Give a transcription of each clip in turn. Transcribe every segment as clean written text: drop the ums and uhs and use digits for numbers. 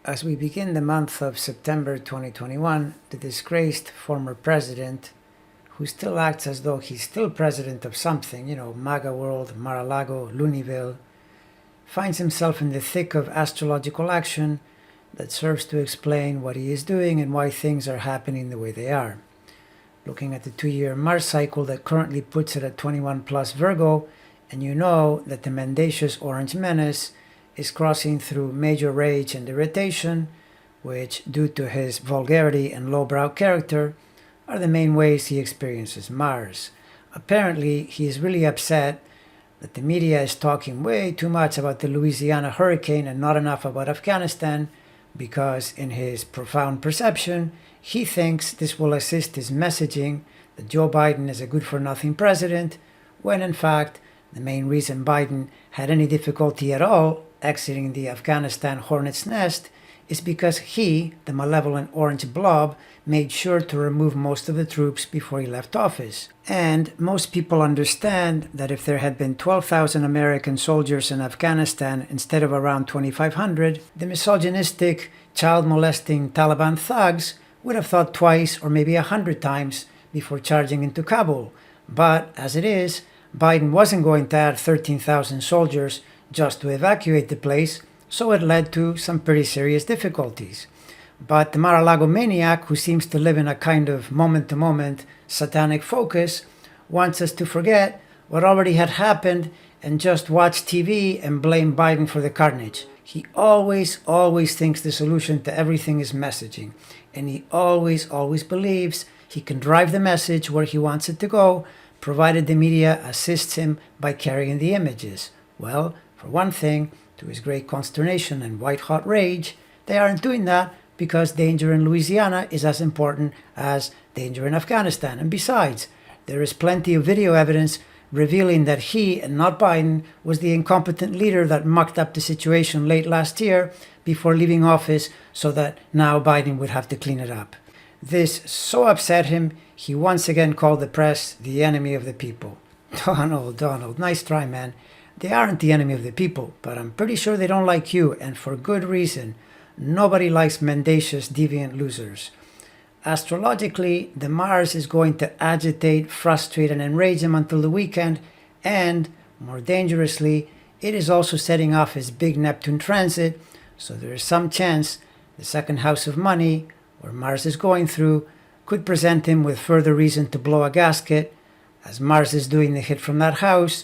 As we begin the month of September 2021, the disgraced former president, who still acts as though he's still president of something, MAGA World, Mar-a-Lago, Looneyville, finds himself in the thick of astrological action that serves to explain what he is doing and why things are happening the way they are. Looking at the 2-year Mars cycle that currently puts it at 21 plus Virgo, and you know that the mendacious orange menace is crossing through major rage and irritation, which, due to his vulgarity and lowbrow character, are the main ways he experiences Mars. Apparently, he is really upset that the media is talking way too much about the Louisiana hurricane and not enough about Afghanistan, because in his profound perception, he thinks this will assist his messaging that Joe Biden is a good-for-nothing president, when in fact, the main reason Biden had any difficulty at all exiting the Afghanistan hornet's nest is because he, the malevolent orange blob, made sure to remove most of the troops before he left office. And most people understand that if there had been 12,000 American soldiers in Afghanistan instead of around 2,500, the misogynistic, child-molesting Taliban thugs would have thought twice or maybe 100 times before charging into Kabul. But as it is, Biden wasn't going to add 13,000 soldiers just to evacuate the place, so it led to some pretty serious difficulties. But the Mar-a-Lago maniac, who seems to live in a kind of moment-to-moment satanic focus, wants us to forget what already had happened and just watch TV and blame Biden for the carnage. He always thinks the solution to everything is messaging, and he always believes he can drive the message where he wants it to go, provided the media assists him by carrying the images. Well, for one thing, to his great consternation and white-hot rage, they aren't doing that because danger in Louisiana is as important as danger in Afghanistan. And besides, there is plenty of video evidence revealing that he, and not Biden, was the incompetent leader that mucked up the situation late last year before leaving office so that now Biden would have to clean it up. This so upset him, he once again called the press the enemy of the people. Donald, nice try, man. They aren't the enemy of the people, but I'm pretty sure they don't like you, and for good reason. Nobody likes mendacious, deviant losers. Astrologically, the Mars is going to agitate, frustrate, and enrage him until the weekend, and, more dangerously, it is also setting off his big Neptune transit, so there is some chance the second house of money, where Mars is going through, could present him with further reason to blow a gasket, as Mars is doing the hit from that house,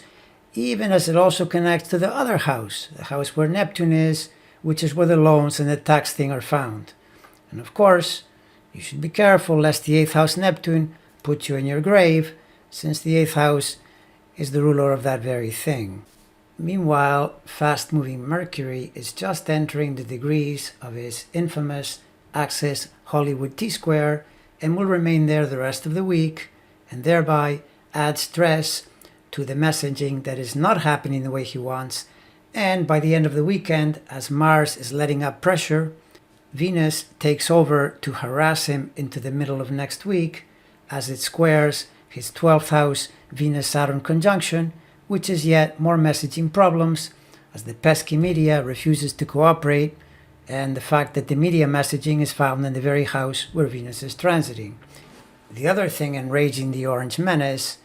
even as it also connects to the other house, the house where Neptune is, which is where the loans and the tax thing are found. And of course, you should be careful lest the 8th house Neptune put you in your grave, since the 8th house is the ruler of that very thing. Meanwhile, fast-moving Mercury is just entering the degrees of his infamous axis Hollywood T-square and will remain there the rest of the week, and thereby add stress to the messaging that is not happening the way he wants. And by the end of the weekend, as Mars is letting up pressure, Venus takes over to harass him into the middle of next week as it squares his 12th house Venus-Saturn conjunction, which is yet more messaging problems as the pesky media refuses to cooperate, and the fact that the media messaging is found in the very house where Venus is transiting. The other thing enraging the Orange Menace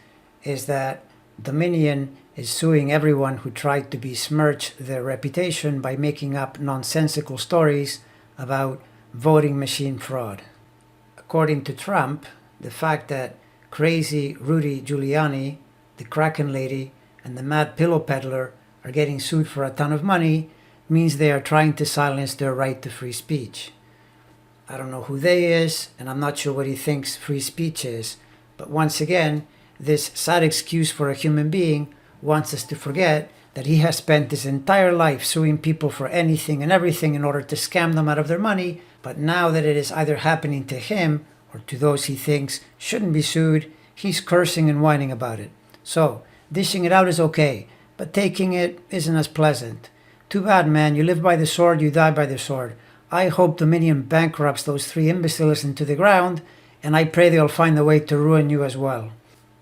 is that Dominion is suing everyone who tried to besmirch their reputation by making up nonsensical stories about voting machine fraud. According to Trump, the fact that crazy Rudy Giuliani, the Kraken lady, and the mad pillow peddler are getting sued for a ton of money means they are trying to silence their right to free speech. I don't know who they is, and I'm not sure what he thinks free speech is, but once again, this sad excuse for a human being wants us to forget that he has spent his entire life suing people for anything and everything in order to scam them out of their money, but now that it is either happening to him or to those he thinks shouldn't be sued, he's cursing and whining about it. So, dishing it out is okay, but taking it isn't as pleasant. Too bad, man. You live by the sword, you die by the sword. I hope Dominion bankrupts those 3 imbeciles into the ground, and I pray they'll find a way to ruin you as well.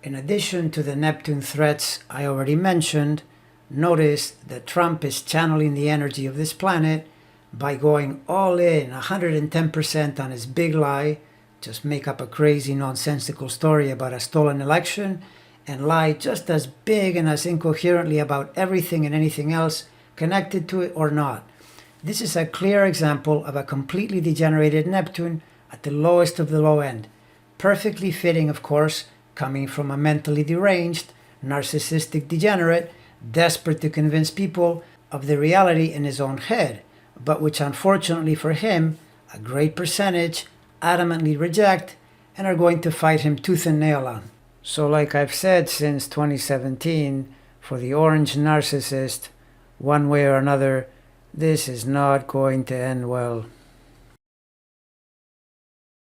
In addition to the Neptune threats I already mentioned, notice that Trump is channeling the energy of this planet by going all in 110% on his big lie, just make up a crazy nonsensical story about a stolen election, and lie just as big and as incoherently about everything and anything else connected to it or not. This is a clear example of a completely degenerated Neptune at the lowest of the low end. Perfectly fitting, of course, coming from a mentally deranged, narcissistic degenerate, desperate to convince people of the reality in his own head, but which unfortunately for him, a great percentage adamantly reject and are going to fight him tooth and nail on. So like I've said since 2017, for the orange narcissist, one way or another, this is not going to end well.